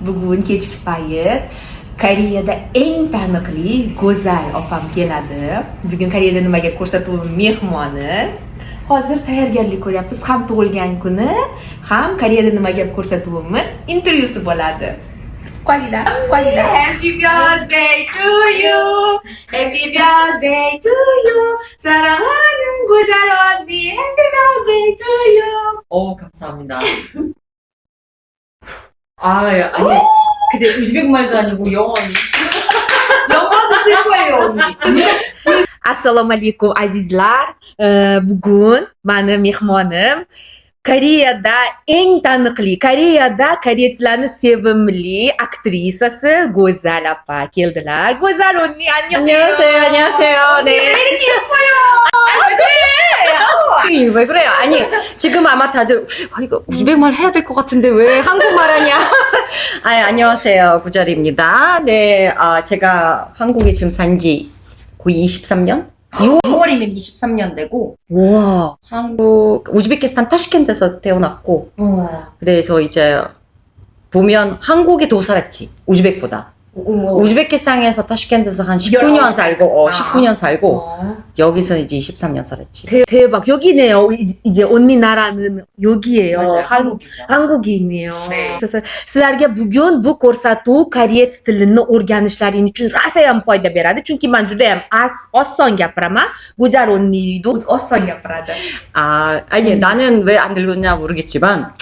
Bugun kechki payt Koreyada eng taniqli go'zal opam keladi. Bugun Koreyada nimaga ko'rsatuv mehmoni. Hozir tayyorgarlik ko'ryapmiz. Ham tug'ilgan kuni, ham Koreyada nimaga ko'rsatuvimiz intervyusi bo'ladi. Qolinglar. Happy birthday to you. Happy birthday to you. 사랑하는 go'zal 언니. Happy birthday to you. 감사합니다. 아니, 근데 우즈벡 말도 아니고 영어니. 영어도 쓸 거예요, 언니. Assalomu alaykum azizlar. Bugun mani mehmonim Koreyada eng taniqli, Koreyada koreyslarning sevimli aktrisasi Go'zal opa keldilar. Go'zal 언니 안녕하세요. 안녕하세요. 네. 이렇게 예뻐요. 왜 그래요? 아니, 지금 아마 다들, 이거 우즈벡 말 해야 될 것 같은데 왜 한국말 하냐? 안녕하세요. 구절입니다. 네, 제가 한국에 지금 산지 거의 23년? 6월이면 23년 되고, 와. 우즈베키스탄 타슈켄트에서 태어났고, 그래서 이제 보면 한국에 더 살았지, 우즈벡보다. 우즈베키스탄에서 타슈켄트에서 한 19년 살고, 19년 살고, 여기서 이제 23년 살았지. 대박. 여기네요. 이제 언니 나라는 여기예요. 맞아요. 한국이죠. 한국이 있네요. 네. 그래서 sizlarga bugun bu ko'rsatuv koreys tilini o'rganishlaring uchun rosayam foyda beradi. Chunki men juda ham oson gapiraman. Go'zal 언니도 oson gapiradi. 아니, 나는 왜 안 늙었냐 모르겠지만,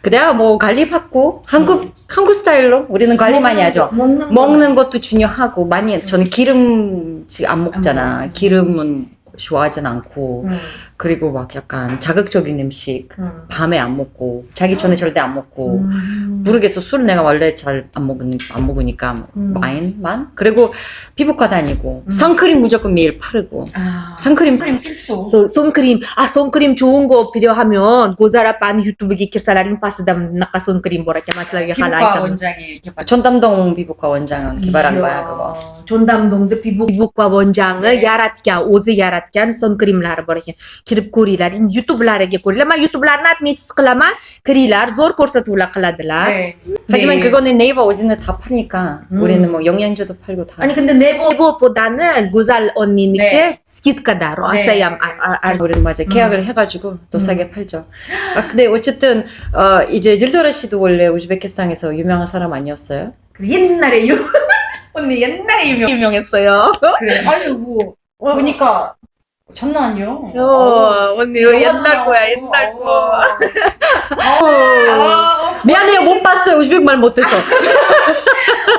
그냥 뭐 관리받고, 한국 스타일로 우리는 관리 많이 하죠. 먹는 것도 중요하고, 저는 기름 안 먹잖아. 기름은 좋아하진 않고, 그리고 막 약간 자극적인 음식 밤에 안 먹고, 자기 전에 절대 안 먹고, 모르겠어. 술 내가 원래 잘 안 먹으니까 와인만. 그리고 피부과 다니고, 선크림 무조건 매일 바르고, 선크림 필수. 선크림 좋은 거 필요하면 고잘 아빠는 유튜브에 kirsalarning pastida bunaqa 선크림 bor ekan. Sizlarga hali 피부과 aytaman. 원장이 전담동 피부과 원장은 개발한 거야, 그거. 전담동da pibuqa 원장이 yaratgan, o'zi yaratgan 선크림lari bor ekan. Kirib ko'ringlar. YouTube'lariga ko'ringlar. Men YouTube'larni adminsiz qilaman. Kiringlar, zo'r ko'rsatuvlar qiladilar. 네. 하지만 그거는 네이버 오진을 다 파니까 우리는 뭐 영양제도 팔고 다. 아니 근데 네이버보다는 고잘 언니께 스키트가다 rosayam 우리는 맞아 계약을 해가지고 또 싸게 팔죠. 근데 어쨌든 이제 질도라 씨도 원래 우즈베키스탄에서 유명한 사람 아니었어요? 옛날에 언니 옛날에 유명했어요. 그래. 아니 뭐 보니까 장난 아니요. 언니 옛날 거야 옛날 거. 미안해요 못 봤어요. 우즈벡 말 못해서.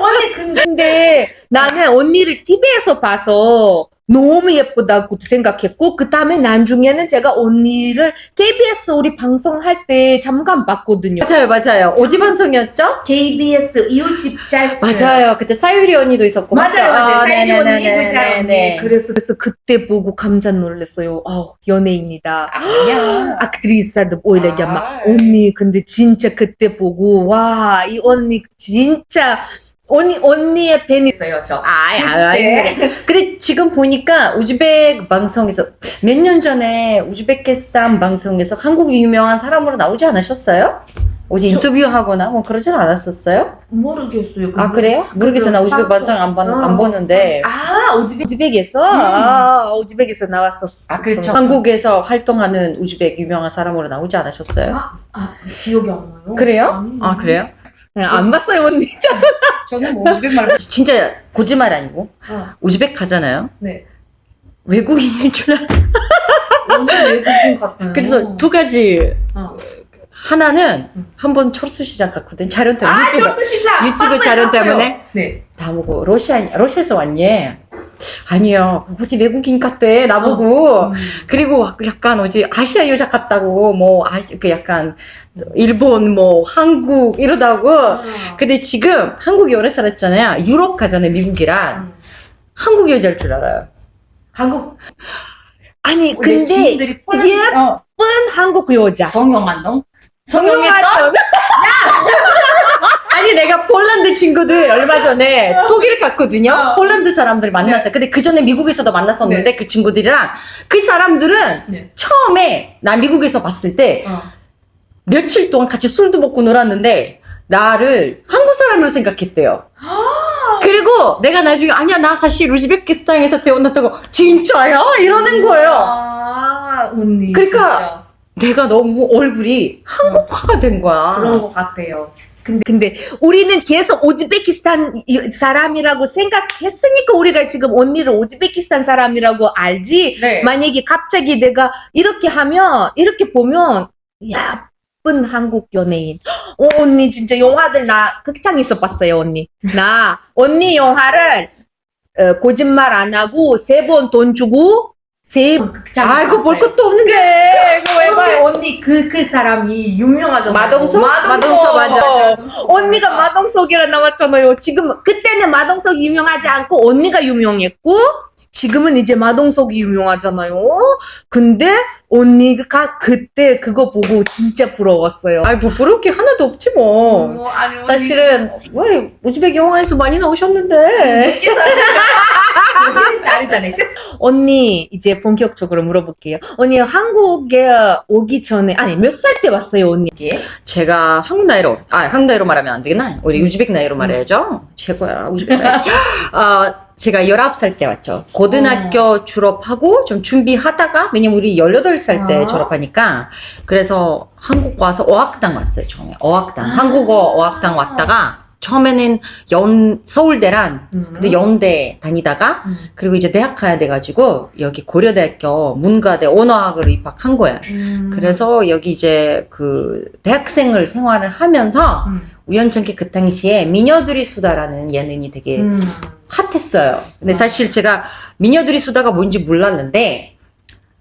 언니 근데 나는 언니를 TV에서 봐서 너무 예쁘다고 생각했고 그 다음에 나중에는 제가 언니를 KBS 우리 방송할 때 잠깐 봤거든요. 맞아요. 어디 방송이었죠? KBS 이웃집 짤스. 맞아요. 그때 사유리 언니도 있었고. 맞아요. 사유리 언니, 네네네네. 고잘 언니. 그래서 그때 보고 깜짝 놀랐어요. 연예인이다. 아니야. 액트리스도 오히려 막 언니 근데 진짜 그때 보고 와 이 언니 진짜 언니의 팬이었어요, 저. 근데 지금 보니까 우즈벡 방송에서 몇 년 전에 우즈베키스탄 방송에서 한국 유명한 사람으로 나오지 않으셨어요? 어제 인터뷰하거나 뭐 그러진 않았었어요? 모르겠어요. 그래요? 모르겠어요. 나 우즈벡 방송 안 보는데. 우즈벡에서? 우즈벡에서 나왔었어. 그렇죠. 한국에서 활동하는 우즈벡 유명한 사람으로 나오지 않으셨어요? 기억이 안 나요. 그래요? 그래요? 안 봤어요, 언니. 저는 뭐 우즈벡 말 진짜 거짓말 아니고 우즈벡 가잖아요. 네. 외국인일 줄 알아. 완전 외국인 같아요. 그래서 두 가지. 하나는 한번 철수 시장 갔거든. 촬영 때문에. 철수 시장. 유튜브 촬영 때문에. 네. 나보고 러시아에서 왔니? 아니요. 어제 외국인 같대. 나보고. 그리고 약간 어제 아시아 여자 같다고 약간 일본 한국 이러다고. 근데 지금 한국에 오래 살았잖아요. 유럽 가잖아요. 미국이랑. 한국 여자일 줄 알아요. 한국. 아니 근데 예쁜 한국 여자. 성형한동? 성형했던. 아니 내가 폴란드 친구들 얼마 전에 독일 갔거든요. 폴란드 사람들 만났어요. 근데 그 전에 미국에서도 만났었는데 그 친구들이랑 그 사람들은 처음에 나 미국에서 봤을 때 며칠 동안 같이 술도 먹고 놀았는데 나를 한국 사람으로 생각했대요. 그리고 내가 나중에 아니야 나 사실 우즈베키스탄에서 태어났다고 진짜야? 이러는 거예요. 언니. 그러니까 진짜. 내가 너무 얼굴이 한국화가 된 거야. 그런 것 같아요. 근데 우리는 계속 우즈베키스탄 사람이라고 생각했으니까 우리가 지금 언니를 우즈베키스탄 사람이라고 알지. 네. 만약에 갑자기 내가 이렇게 하면 이렇게 보면 예쁜 한국 연예인. 언니 진짜 영화들 나 극장에서 봤어요 언니. 나 언니 영화를 거짓말 안 하고 3번 돈 주고 3번 극장에 아이고 볼 갔어요. 것도 없는데. 이거 왜 근데 봐요? 언니 그 사람이 유명하잖아요. 마동석? 마동석 맞아. 언니가 마동석이라 나왔잖아요. 지금 그때는 마동석이 유명하지 않고 언니가 유명했고 지금은 이제 마동석이 유명하잖아요. 근데 언니가 그때 그거 보고 진짜 부러웠어요. 아이 뭐 부러울 게 하나도 없지 뭐. 아니, 사실은 왜 우즈벡 영화에서 많이 나오셨는데. 다르잖아요. 언니 이제 본격적으로 물어볼게요. 언니 한국에 오기 전에 아니 몇 살 때 왔어요 언니? 제가 한국 나이로 말하면 안 되겠나? 우리 우즈벡 나이로 말해야죠. 최고야 우즈벡 나이. 제가 19살 때 왔죠. 고등학교 졸업하고 좀 준비하다가, 왜냐면 우리 18살 때 졸업하니까, 그래서 한국 와서 어학당 왔어요, 처음에. 어학당. 한국어 어학당 왔다가, 처음에는 서울대랑, 근데 연대 다니다가, 그리고 이제 대학 가야 돼가지고, 여기 고려대학교 문과대 언어학으로 입학한 거야. 그래서 여기 이제 대학생을 생활을 하면서, 우연찮게 그 당시에 미녀들이 수다라는 예능이 되게 핫했어요. 근데 사실 제가 미녀들이 수다가 뭔지 몰랐는데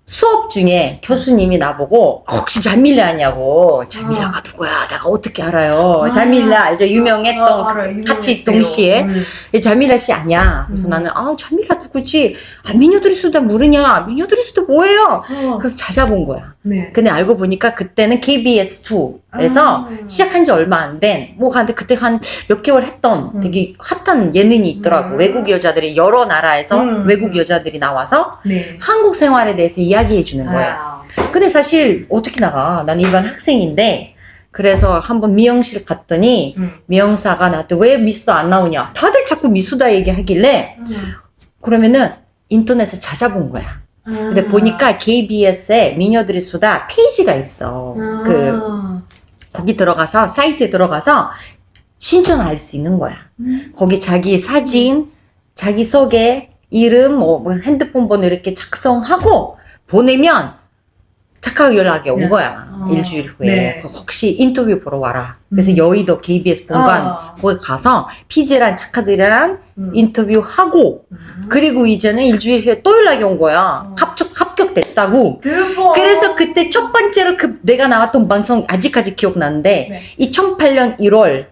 수업 중에 교수님이 나보고 혹시 자밀라 아냐고. 자밀라가 누구야? 내가 어떻게 알아요? 자밀라 알죠? 유명했던 알아요. 같이 동시에 자밀라 씨 아니야. 그래서 나는 자밀라 누구지? 미녀들이 수다 모르냐? 미녀들이 수다 뭐예요? 그래서 찾아본 거야. 네. 근데 알고 보니까 그때는 KBS2에서 시작한 지 얼마 안 된, 근데 그때 한 몇 개월 했던 되게 핫한 예능이 있더라고. 외국 여자들이, 여러 나라에서 외국 여자들이 나와서 한국 생활에 대해서 이야기해 주는 거예요. 근데 사실 어떻게 나가? 난 일반 학생인데, 그래서 한번 미용실 갔더니 미용사가 나한테 왜 미수다 안 나오냐? 다들 자꾸 미수다 얘기하길래 그러면은 인터넷에 찾아본 거야. 근데 보니까 KBS에 미녀들이 수다 페이지가 있어. 거기 들어가서, 사이트에 들어가서 신청할 수 있는 거야. 거기 자기 사진, 자기 소개, 이름, 핸드폰 번호 이렇게 작성하고 보내면 착하게 연락이 온 거야. 일주일 후에. 네. 혹시 인터뷰 보러 와라. 그래서 여의도 KBS 본관 거기 가서 피제랑 착하들이랑 인터뷰하고 그리고 이제는 일주일 후에 또 연락이 온 거야. 합격됐다고. 대박. 그래서 그때 첫 번째로 내가 나왔던 방송 아직까지 기억나는데 2008년 1월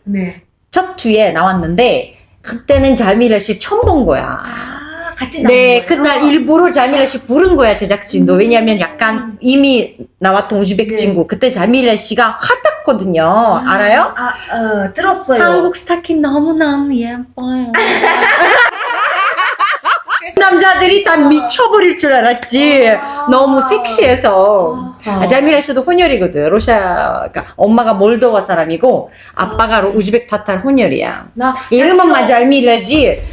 첫 주에 나왔는데 그때는 자미라 씨 처음 본 거야. 같이 나온 네, 거예요? 그날 일부러 자밀라 씨 부른 거야, 제작진도. 왜냐면 약간 이미 나왔던 우즈벡 친구. 그때 자밀라 씨가 핫했거든요. 알아요? 들었어요. 한국 스타킹 너무너무 예뻐요. 남자들이 다 미쳐버릴 줄 알았지. 너무 섹시해서. 자밀라 씨도 혼혈이거든. 그러니까 엄마가 몰도바 사람이고 아빠가 우즈벡 타탈 혼혈이야. 이름은 자밀라지.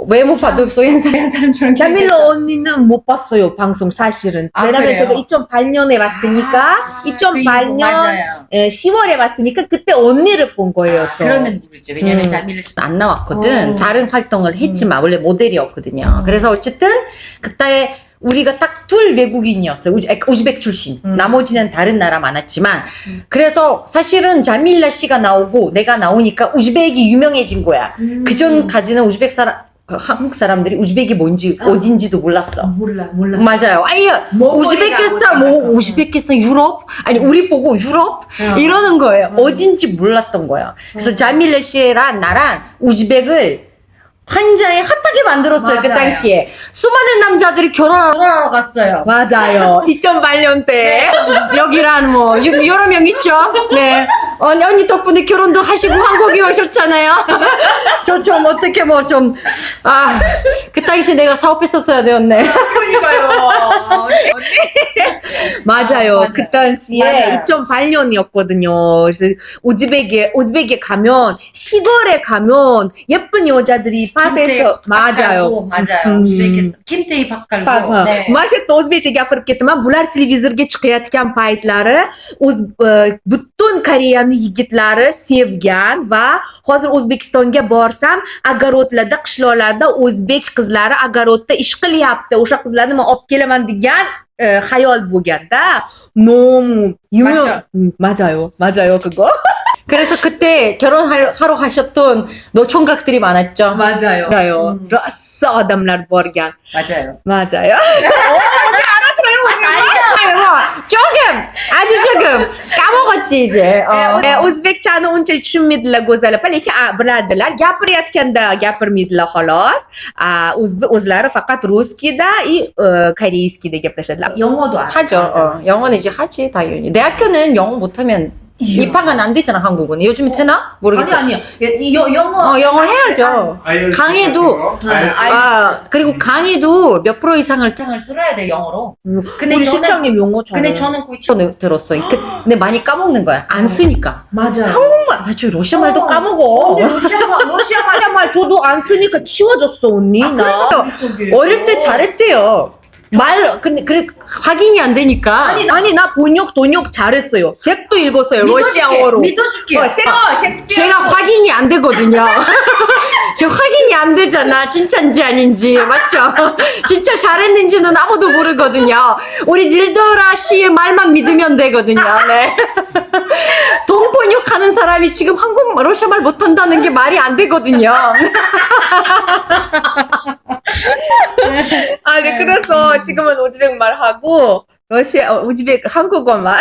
외모 봐도 소연 사람처럼. 자밀라 언니는 못 봤어요, 방송 사실은. 왜냐면 그래요? 제가 2008년에 봤으니까, 2008년 맞아요. 10월에 봤으니까 그때 언니를 본 거예요, 저. 그러면 모르죠. 왜냐면 자밀라 씨는 안 나왔거든. 다른 활동을 했지만 원래 모델이었거든요. 그래서 어쨌든 그때 우리가 딱 둘 외국인이었어요. 우즈벡 출신. 나머지는 다른 나라 많았지만. 그래서 사실은 자밀라 씨가 나오고 내가 나오니까 우즈벡이 유명해진 거야. 그 전까지는 한국 사람들이 우즈벡이 뭔지 어딘지도 몰랐어. 몰랐어. 맞아요. 아니, 우즈베키스탄 유럽? 아니, 우리 보고 유럽? 이러는 거예요. 어딘지 몰랐던 거예요. 그래서 자밀라 씨랑 나랑 우즈벡을 한자에 핫하게 만들었어요. 그 당시에. 수많은 남자들이 결혼하러 갔어요. 맞아요. 2008년 때. 여기란 여러 명 있죠? 네. 언니 덕분에 결혼도 하시고 한국에 오셨잖아요. 저 좀 어떻게 그 당시에 내가 사업했었어야 되었네. 그러니까요. 맞아요. 맞아요. 그 당시에 맞아요. 2008년이었거든요. 그래서 우즈벡에 가면, 시골에 가면 예쁜 여자들이 밭에서, 맞아요. 맞아요. 우즈베키스탄 김태희 밥 갈고. 네. Masha o'zbekcha gapirib ketaman. Bular televizorga chiqayotgan paytlari butun Koreyani yigitlari sevgan va hozir O'zbekistonga borsam, огородlarda, qishloqlarda o'zbek qizlari огородda ish qilyapti. O'sha qizlarni men olib kelaman degan xayol bo'lganda. 너무 유명. 맞아요. 맞아요. 그거. 그래서 그때 결혼하러 가셨던 노총각들이 많았죠. 맞아요. 맞아요. 러스 adamlar borgan. 맞아요. 맞아요. 조금 아주 조금 까먹었지 이제. o'zbekchani uncha tushunmaydilar go'zal opa, lekin biladilar. Gapirayotganda gapirmaydilar xolos. o'zlari faqat ruskiyda и koreyskiyda gaplashadilar. 영어도 알아. 하죠. 영어는 이제 하지 당연히. 대학교는 영어 못하면 입학은 안 되잖아 한국은. 요즘에 되나? 모르겠어. 아니요. 영어. 영어 해야죠. 강의도 그리고 강의도 몇 프로 이상을 들어야 돼 영어로. 근데 우리 실장님 영어 잘해. 근데 저는 거의 들었어. 근데 많이 까먹는 거야. 안 쓰니까. 맞아요. 한국말, 나 지금 러시아 말도 까먹어. 언니 러시아 말 저도 안 쓰니까 치워졌어 언니. 나 어릴 때 잘했대요. 그래, 확인이 안 되니까. 아니, 나 번역, 돈역 잘했어요. 책도 읽었어요, 러시아어로. 믿어줄게요. 셰익스피어. 제가 확인이 안 되거든요. 저 확인이 안 되잖아. 진짜인지 아닌지. 맞죠? 진짜 잘했는지는 아무도 모르거든요. 우리 닐더라 씨의 말만 믿으면 되거든요. 네. 동번역 하는 사람이 지금 러시아 말 못한다는 게 말이 안 되거든요. 네, 그래서 지금은 우즈벡 말하고, 우즈벡 한국어만.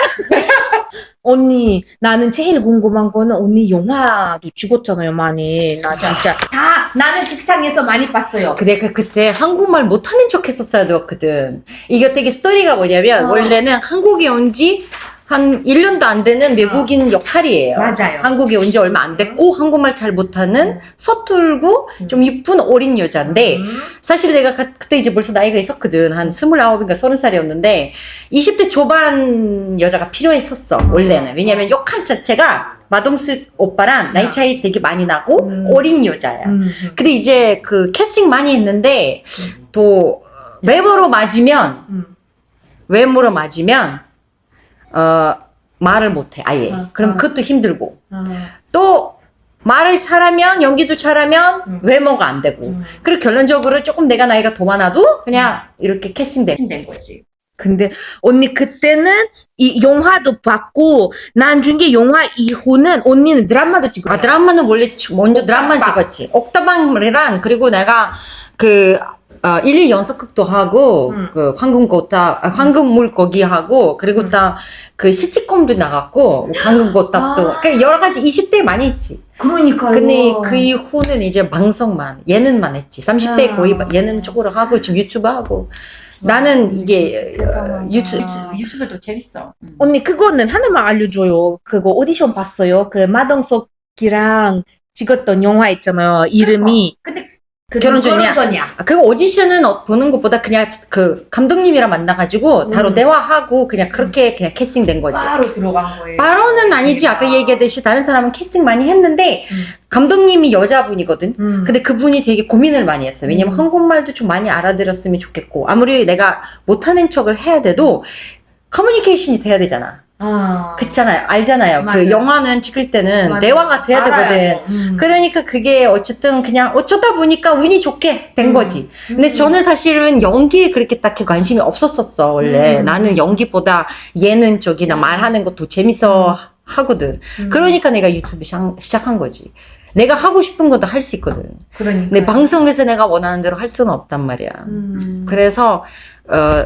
언니, 나는 제일 궁금한 거는 언니 영화도 찍었잖아요, 많이. 나 진짜. 다 나는 극장에서 많이 봤어요. 내가 그때 한국말 못하는 척 했었어야 되거든. 이게 되게 스토리가 뭐냐면, 원래는 한국에 온 지 한 1년도 안 되는 외국인 역할이에요. 맞아요. 한국에 온 지 얼마 안 됐고, 한국말 잘 못하는 서툴고, 좀 이쁜 어린 여자인데, 사실 내가 그때 이제 벌써 나이가 있었거든. 한 29인가 30살이었는데, 20대 초반 여자가 필요했었어, 원래는. 왜냐면 역할 자체가 마동석 오빠랑 나이 차이 되게 많이 나고, 어린 여자야. 근데 이제 그 캐스팅 많이 했는데, 또, 외모로 맞으면, 말을 못해, 아예. 그럼 그것도 힘들고. 또, 말을 잘하면, 연기도 잘하면, 외모가 안 되고. 그리고 결론적으로 조금 내가 나이가 더 많아도, 그냥 이렇게 캐스팅된 거지. 근데 언니 그때는 이 영화도 봤고 나중에 영화 이후는 언니는 드라마도 찍었어요. 드라마는 원래 먼저 드라마 찍었지. 옥다방이랑, 그리고 내가 1일 연속극도 하고, 황금물고기 하고, 그리고 그 시트콤도 나갔고, 황금고탑도. 그러니까 여러 가지 20대에 많이 했지. 그러니까요. 근데 그 이후는 이제 방송만, 예능만 했지. 30대 거의 예능 쪽으로 하고, 지금 유튜브 하고. 나는 이게, 유튜브도 재밌어. 언니 그거는 하나만 알려줘요. 그거 오디션 봤어요. 그 마동석이랑 찍었던 영화 있잖아요. 이름이. 근데 결혼 전이야. 그거 오디션은 보는 것보다 그냥 그 감독님이랑 만나가지고 바로 대화하고 그냥 그렇게 그냥 캐스팅된 거지. 바로 들어간 거예요. 바로는 아니지. 아까 얘기했듯이 다른 사람은 캐스팅 많이 했는데 감독님이 여자분이거든. 근데 그분이 되게 고민을 많이 했어. 왜냐면 한국말도 좀 많이 알아들었으면 좋겠고 아무리 내가 못하는 척을 해야 돼도 커뮤니케이션이 돼야 되잖아. 그렇잖아요. 알잖아요. 맞아요. 그 영화는 찍을 때는 맞아요. 대화가 돼야 되거든. 그러니까 그게 어쨌든 그냥 어쩌다 보니까 운이 좋게 된 거지. 근데 저는 사실은 연기에 그렇게 딱히 관심이 없었었어, 원래. 나는 연기보다 예능 쪽이나 말하는 것도 재밌어 하거든. 그러니까 내가 유튜브 시작한 거지. 내가 하고 싶은 것도 할 수 있거든. 그러니까. 근데 방송에서 내가 원하는 대로 할 수는 없단 말이야. 그래서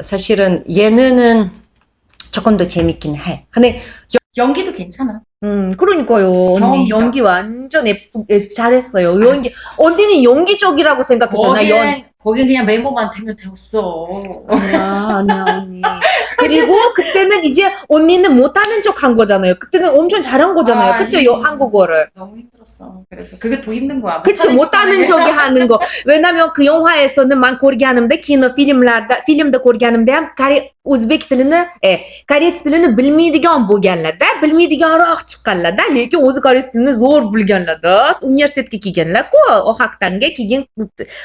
사실은 예능은 조금 더 재밌긴 해. 근데 연기도 괜찮아. 그러니까요. 언니 연기 완전 잘했어요. 언니는 연기적이라고 생각했어요. 거긴 그냥 멤버만 되면 되었어. 아니야, 언니. 그리고 그때는 이제 언니는 못하는 척 한 거잖아요. 그때는 엄청 잘한 거잖아요. 그쵸? 한국어를. 너무 힘들었어. 그래서 그게 더 힘든 거야. 그쵸? 못하는 척이 하는 거. 왜냐면 그 영화에서는 man ko'rganimda, kino filmda ko'rganimda ham o'zbek tilini, koreys tilini bilmaydigan bo'lganlarda, bilmaydiganroq chiqqanlarda, lekin o'zi koreys tilini zo'r bilganlarda, universitetga kelganlar-ku, ohakdanga keyin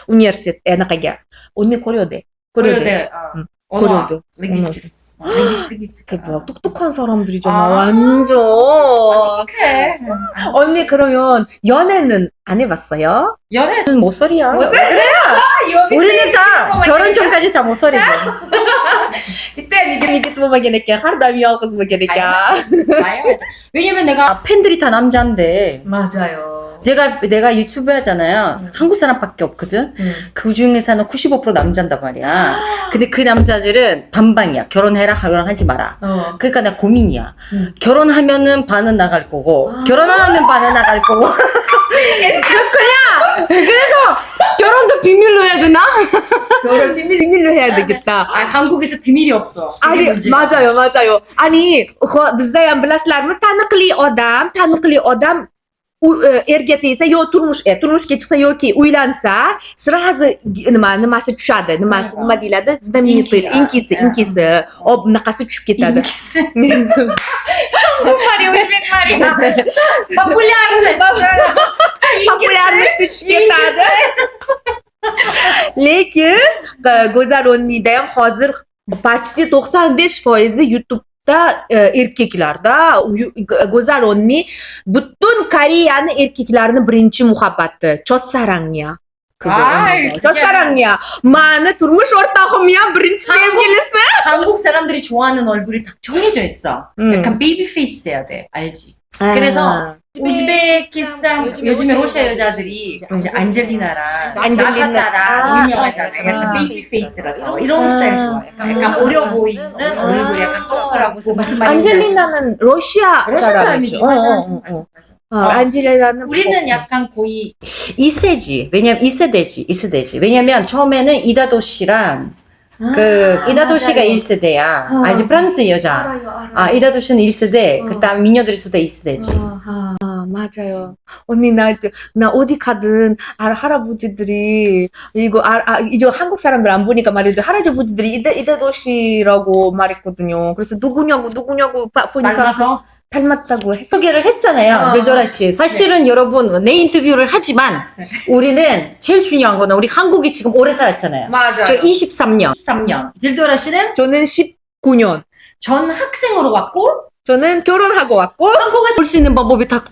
universitet anaqaga. Uni ko'ryo'di. 언어 링비스틱스. 대박. 똑똑한 사람들이잖아. 완전. 어떡해. 언니 그러면 연애는 안 해봤어요? 연애는 모쏠이야. 그래요. 우리는 다 결혼 전까지 다 모쏠이지. 그때 이게 또 뭐겠니까? 하루도 안 미워서 뭐겠니까? 왜냐면 내가 팬들이 다 남자인데. 맞아요. 내가 유튜브 하잖아요. 한국 사람밖에 없거든. 그 중에서는 95% 남자인단 말이야. 근데 그 남자들은 반반이야. 결혼해라, 하지 마라. 그러니까 나 고민이야. 결혼하면은 반은 나갈 거고, 결혼 안 하면 반은 나갈 거고. 그냥 그래서 결혼도 비밀로 해야 되나? 결혼 비밀로 해야 되겠다. 한국에서 비밀이 없어. 아니 맞아요. 아니 bizda ham bilasizlarmi, taniqli odam erga tegsa yo turmushga chiqsa yoki uylansa sразу nimasi tushadi, nima deyiladi, знаменитый inkisi bunaqasi tushib ketadi. 말이 o'zbek 말이 Populyarnosti tushib ketadi. Lekin Go'zal O'nnida ham hozir почти 95% YouTube'da erkaklarda Go'zal O'nni butun Koreyani erkaklarini birinchi muhabbati. Chosarangya. chosarangya. Mani turmush o'rtog'im ham birinchi sevgilisi. 한국 사람들이 좋아하는 얼굴이 딱 정해져 있어. 약간 베이비 페이스 해야 돼. 알지? 그래서 우즈베키스탄 요즘에 러시아 여자들이 이제 안젤리나랑 나샤타랑 유명하잖아요. 약간 베이비 페이스라서 이런 스타일 좋아해. 약간 어려 보이는 얼굴이 약간 동그랗고 무슨 말인지 안젤리나는 러시아 사람이지. 맞아. 안젤리나는 우리는 약간 거의 2세지. 왜냐면 2세대지. 왜냐면 처음에는 이다도 씨랑 이다도 씨가 1세대야. 알지? 프랑스 여자. 알아요. 이다도 씨는 1세대. 그다음 미녀들이 수다 2세대지. 맞아요. 언니 나 어디 가든 할아버지들이 이제 한국 사람들 안 보니까 말이죠. 할아버지들이 이다도 씨라고 말했거든요. 그래서 누구냐고 보니까 닮았다고 소개를 했잖아요. 질도라 씨. 사실은 여러분 내 인터뷰를 하지만 우리는 제일 중요한 거는 우리 한국에 지금 오래 살았잖아요. 맞아요. 저 23년. 질도라 씨는 저는 19년. 전 학생으로 왔고 저는 결혼하고 왔고 한국에서 볼 수 있는 방법이 다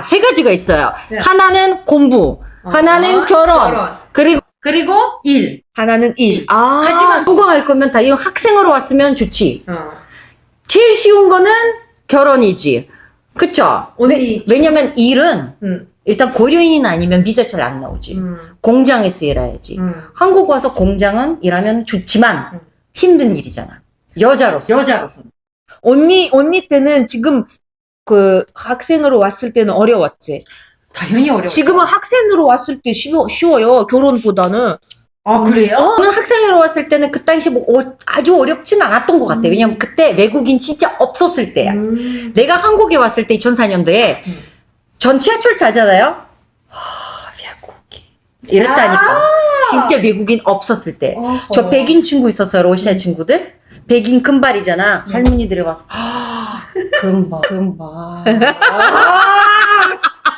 세 가지가 있어요. 네. 하나는 공부, 하나는 결혼, 그리고 일. 하나는 일. 하지만 성공할 거면 다 이 학생으로 왔으면 좋지. 제일 쉬운 거는 결혼이지. 그쵸? 왜냐면 일은 일단 고려인 아니면 비자 잘 안 나오지. 공장에서 일해야지. 한국 와서 공장은 일하면 좋지만 힘든 일이잖아. 여자로서. 언니 때는 지금 그 학생으로 왔을 때는 어려웠지. 당연히 어려워. 지금은 학생으로 왔을 때 쉬워요. 결혼보다는. 그래요? 저는 학생으로 왔을 때는 그 당시 아주 어렵진 않았던 것 같아. 왜냐면 그때 외국인 진짜 없었을 때야. 내가 한국에 왔을 때 2004년도에 전 지하철 타잖아요. 외국인. 이랬다니까. 진짜 외국인 없었을 때. 저 백인 친구 있었어요. 러시아 친구들. 백인 금발이잖아. 할머니들이 와서 금발.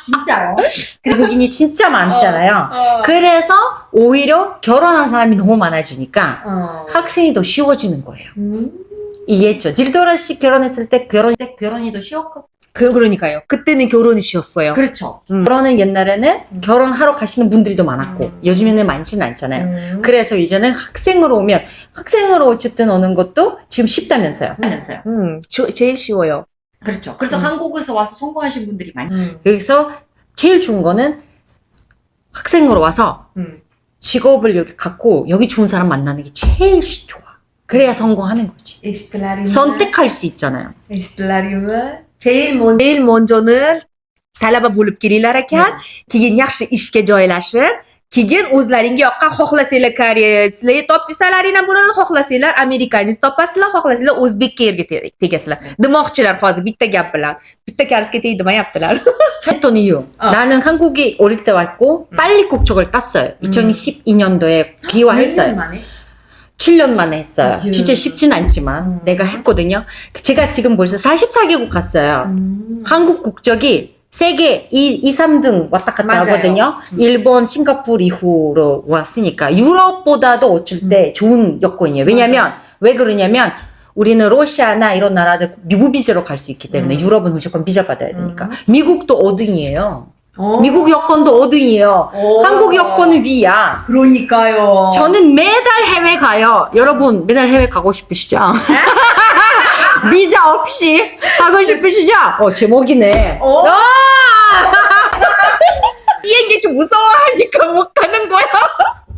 진짜요? 외국인이 진짜 많잖아요. 그래서 오히려 결혼한 사람이 너무 많아지니까 학생이 더 쉬워지는 거예요. 이해했죠? 질도라 씨 결혼했을 때 결혼이 더 쉬웠고. 그러니까요. 그때는 결혼이 쉬웠어요. 그렇죠. 결혼은 옛날에는 결혼하러 가시는 분들이 더 많았고 요즘에는 많지는 않잖아요. 그래서 이제는 학생으로 어쨌든 오는 것도 지금 쉽다면서요. 제일 쉬워요. 그렇죠. 그래서 한국에서 와서 성공하신 분들이 많이. 그래서 제일 좋은 거는 학생으로 와서 직업을 여기 갖고 여기 좋은 사람 만나는 게 제일 좋아. 그래야 성공하는 거지. 선택할 수 있잖아요. 제일 먼저는 talaba bo'lib kelinglar ekan, keyin yaxshi ishga joylashib, keyin o'zlaringga yoqqan xohlasanglar koreyslarni topsalaring ham bo'ladi, xohlasanglar amerikanizni topasizlar, xohlasanglar o'zbekka yerga tegasizlar. Demoqchilar hozir bitta gap bilan. Bitta karsga tegdimayaptilar. 했던 이유. 나는 한국에 어릴 때 왔고 빨리 국적을 땄어요. 2012년도에 귀화했어요. 7년 만에 했어요. 진짜 쉽진 않지만 내가 했거든요. 제가 지금 벌써 44개국 갔어요. 한국 국적이 세계 2, 3등 왔다 갔다 맞아요. 하거든요. 일본, 싱가포르 이후로 왔으니까 유럽보다도 어쩔 때 좋은 여건이에요. 왜냐면 왜 그러냐면 우리는 러시아나 이런 나라들 무비자로 갈 수 있기 때문에 유럽은 무조건 비자 받아야 되니까. 미국도 어등이에요. 미국 여건도 어등이에요. 한국 여건은 위야. 그러니까요. 저는 매달 해외 가요. 여러분 매달 해외 가고 싶으시죠? 비자 없이 가고 싶으시죠? 제목이네. 비행기 좀 무서워하니까 못 가는 거야.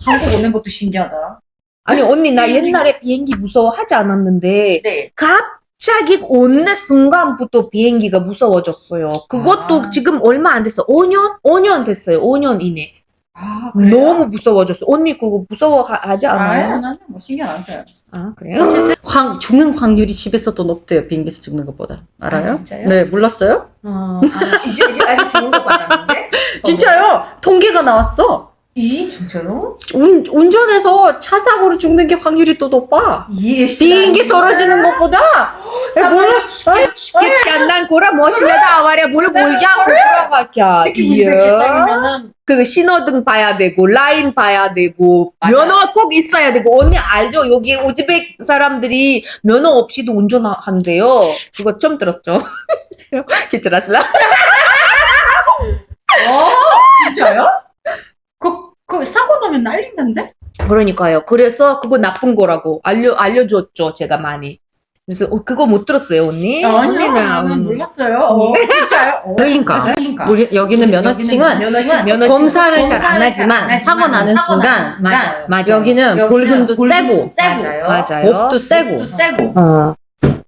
한국 오는 것도 신기하다. 아니 언니 나 옛날에 비행기 무서워하지 않았는데 네. 갑자기 어느 순간부터 비행기가 무서워졌어요. 그것도 지금 얼마 안 됐어. 5년 됐어요. 5년 이내. 아, 그래요? 너무 무서워졌어. 언니 그거 무서워하지 않아요? 나는 뭐 신경 안 써요. 아 그래요? 죽는 확률이 집에서 더 높대요. 비행기에서 죽는 것보다. 알아요? 아, 진짜요? 네, 몰랐어요? 이제 아주 좋은 거 받았는데? 진짜요? 통계가 나왔어. 진짜요? 운전해서 차 사고로 죽는 게 확률이 또 높아. 비행기 떨어지는 것보다. 몰라? 쉽게 난 거라 멋이나다 아와리야 뭘 몰게 하고 돌아가냐. 특히 우즈베키스탄이면은 그 신호등 봐야 되고 라인 봐야 되고 맞아요. 면허가 꼭 있어야 되고 언니 알죠? 여기 우즈벡 사람들이 면허 없이도 운전한대요. 그거 처음 들었죠? 기출았어? 진짜요? 그 사고 나면 난리는데? 그러니까요. 그래서 그거 나쁜 거라고 알려줬죠 제가 많이. 그래서 그거 못 들었어요 언니? 아니요, 나는 몰랐어요. 진짜요? 그러니까. 우리 여기는 면허증은 검사를 잘 안 하지만 사고 나는 순간 맞아요. 여기는 벌금도 세고 맞아요. 법도 세고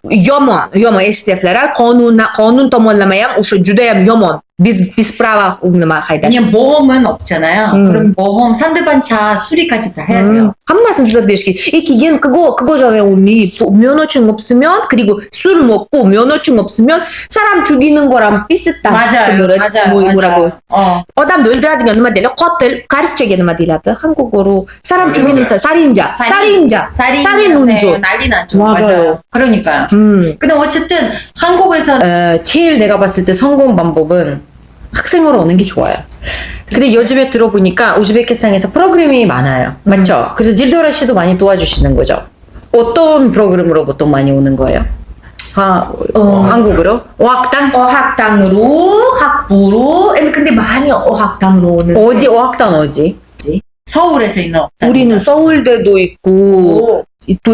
yomon eshityapsizlar. Qonun tomonlama ham o'sha juda ham yomon. Biz prava nima haydash. 왜냐면 보험은 없잖아요. 그럼 보험 상대방 차 수리까지 다 해야 돼요. hammasini tuzatib berish kerak. keyin 그거잖아요 언니. 면허증 없으면 그리고 술 먹고 면허증 없으면 사람 죽이는 거랑 비슷한. 맞아요. 뭐라고. 맞아요. odam o'ldiradigan nima deyiladi? qotil. koreyschaga nima deyiladi? 한국어로 사람 죽이는 사람. 살인자. 살인 운전. 난리 나죠. 맞아요. 그러니까요. 근데 어쨌든 한국에서 제일 내가 봤을 때 성공 방법은 학생으로 오는 게 좋아요. 근데 요즘에 들어보니까 우즈베키스탄에서 프로그램이 많아요. 맞죠? 그래서 딜도라 씨도 많이 도와주시는 거죠. 어떤 프로그램으로 보통 많이 오는 거예요? 한국으로? 어학당? 학부로. 근데 많이 어학당으로 오는. 어학당 어디? 서울에서 있는 업단. 우리는 서울대도 있고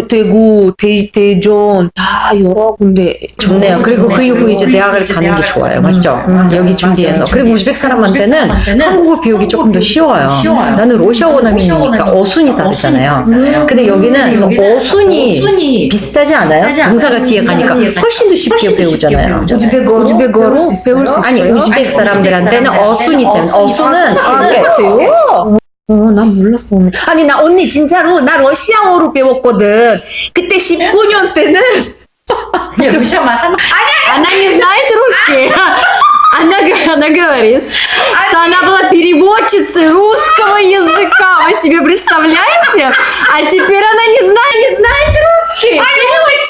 대구, 대전 다 여러 군데. 좋네요. 그리고 그 이후 이제 대학을 가는 게 좋아요. 맞죠? 여기 준비해서. 그리고 우즈벡 사람한테는 한국어 배우기 조금 더 쉬워요. 나는 러시아 원어민이니까 어순이 다르잖아요. 근데 여기는 어순이 비슷하지 않아요? 동사가 뒤에 가니까 훨씬 더 쉽게 배우잖아요. 우즈베거로 배울 수 있어요? 아니, 우즈벡 사람들한테는 어순이 때문에 어순은 돼요? 난 몰랐어 언니. 아니 나 언니 진짜로 나 러시아어로 배웠거든. 그때 19년 때는 러시아만 Она не знает русский. Она говорит, что она была переводчицей русского языка. Вы себе представляете? А теперь она не знает русский.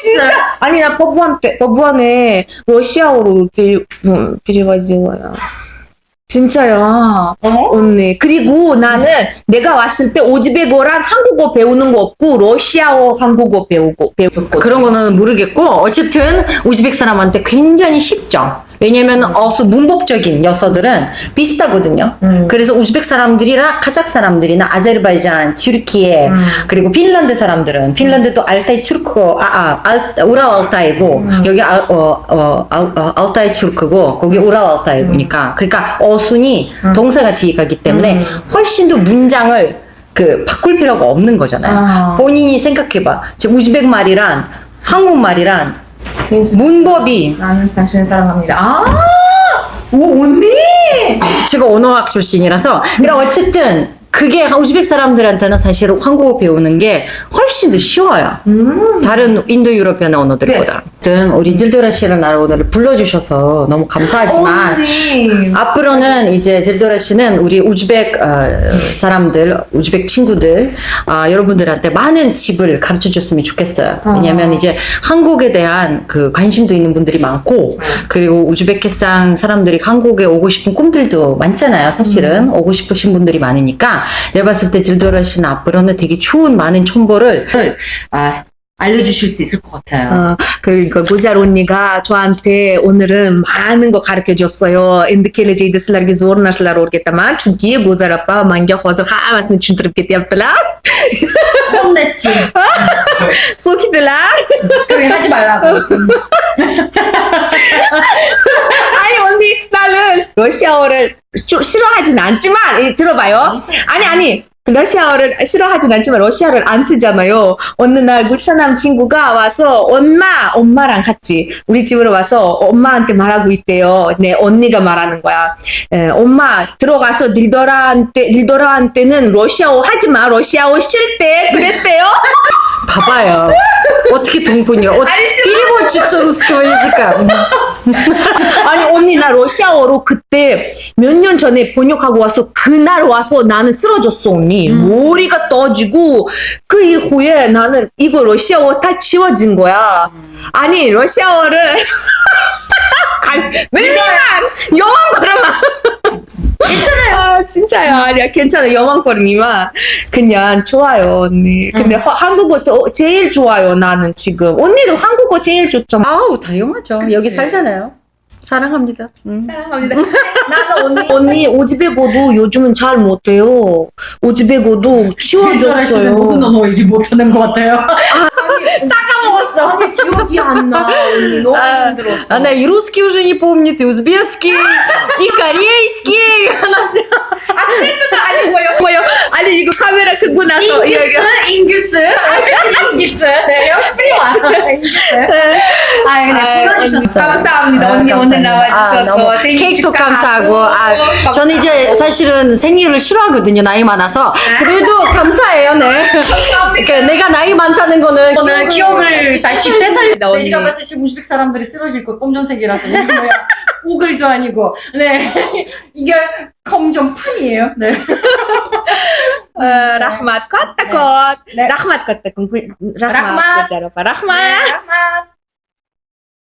진짜. 아니 나 법원에 러시아어로 переводила. 진짜야. 언니. 그리고 나는 내가 왔을 때 우즈베거랑 한국어 배우는 거 없고 러시아어, 한국어 배웠거든. 그런 거는 모르겠고 어쨌든 우즈벡 사람한테 굉장히 쉽죠. 왜냐면 문법적인 요소들은 비슷하거든요. 그래서 우즈벡 사람들이나 카자흐 사람들이나 아제르바이잔, 튀르키예 그리고 핀란드 사람들은 핀란드도 알타이 튜르크고 우랄 알타이고 여기 알타이 튜르크고 거기 우랄 알타이고니까 그러니까 어순이 동사가 뒤에 가기 때문에 훨씬 더 문장을 바꿀 필요가 없는 거잖아요. 본인이 생각해봐. 지금 우즈벡 말이랑 한국 말이랑 문법이 나는 당신을 사랑합니다. 오 언니. 제가 언어학 출신이라서 그럼 어쨌든 그게 우즈벡 사람들한테는 사실 한국어 배우는 게 훨씬 더 쉬워요. 다른 인도 유럽이나 언어들보다. 아무튼 우리 딜도라 씨를 나를 오늘 불러주셔서 너무 감사하지만 앞으로는 이제 딜도라 씨는 우리 우즈벡 사람들, 우즈벡 친구들, 여러분들한테 많은 집을 가르쳐 줬으면 좋겠어요. 왜냐면 이제 한국에 대한 그 관심도 있는 분들이 많고, 그리고 우즈베키스탄 사람들이 한국에 오고 싶은 꿈들도 많잖아요. 사실은 오고 싶으신 분들이 많으니까 내가 봤을 때 딜도라 씨는 앞으로는 되게 좋은 많은 정보를 알려주실 수 있을 것 같아요. 그러니까 고잘 언니가 저한테 오늘은 많은 거 가르쳐 줬어요. Endi kelajakda sizlarga zo'r narsalar o'rgataman. Chunki Go'zal opa menga hozir hammasini tushuntirib ketyaptilar. 혼냈지. So'kdilar. 그렇게 하지 말라고. 아니 언니 나는 러시아어를 싫어하진 않지만 들어봐요. 아니 러시아어를 싫어하진 않지만 러시아를 안 쓰잖아요. 어느 날 울산남 친구가 와서 엄마랑 같이 우리 집으로 와서 엄마한테 말하고 있대요. 네, 언니가 말하는 거야. 엄마 들어가서 릴도라한테는 러시아어 하지 마. 러시아어 싫대. 그랬대요. 봐봐요. 어떻게 동분이요? 일본 집서 루스크만 있을까? 아니 언니 나 러시아어로 그때 몇 년 전에 번역하고 와서 그날 와서 나는 쓰러졌어 언니. 머리가 떠지고 그 이후에 나는 이거 러시아어 다 지워진 거야. 아니 러시아어를 아니 맨날 영어거리만 괜찮아요. 진짜요. 아니야 괜찮아. 영어거리만 그냥 좋아요 언니. 근데 한국어 제일 좋아요 나는 지금. 언니도 한국어 제일 좋잖아. 아우 당연하죠. 여기 살잖아요. 사랑합니다. 사랑합니다. 나는 언니 오즈베고도 요즘은 잘 못해요. 오즈베고도 쉬워졌어요. 모든 언어 이제 못하는 것 같아요. 까먹었어. 아니 기억이 안 나. 언니 너무 힘들었어. Она и русский уже не помнит, и узбекский, и корейский. 악센트도 아니고요. 아니 이거 카메라 끄고 나서 잉기스. 네, 역시 감사합니다. 언니 오늘 나와주셔서 생일 케이크도 축하하고. 감사하고. 저는 이제 사실은 생일을 싫어하거든요. 나이 많아서. 그래도 감사해요. 네. 그러니까 내가 나이 많다는 거는 오늘 기억을 다시 되살립니다. 언니. 내가 봤을 때 지금 우즈벡 사람들이 쓰러질 거 검정색이라서 이게 뭐야 우글도 아니고 네 이게 검정판이에요. 네. Rahmat katta kot. 네. Rahmat katta kun. Rahmat. Rahmat. rahmat.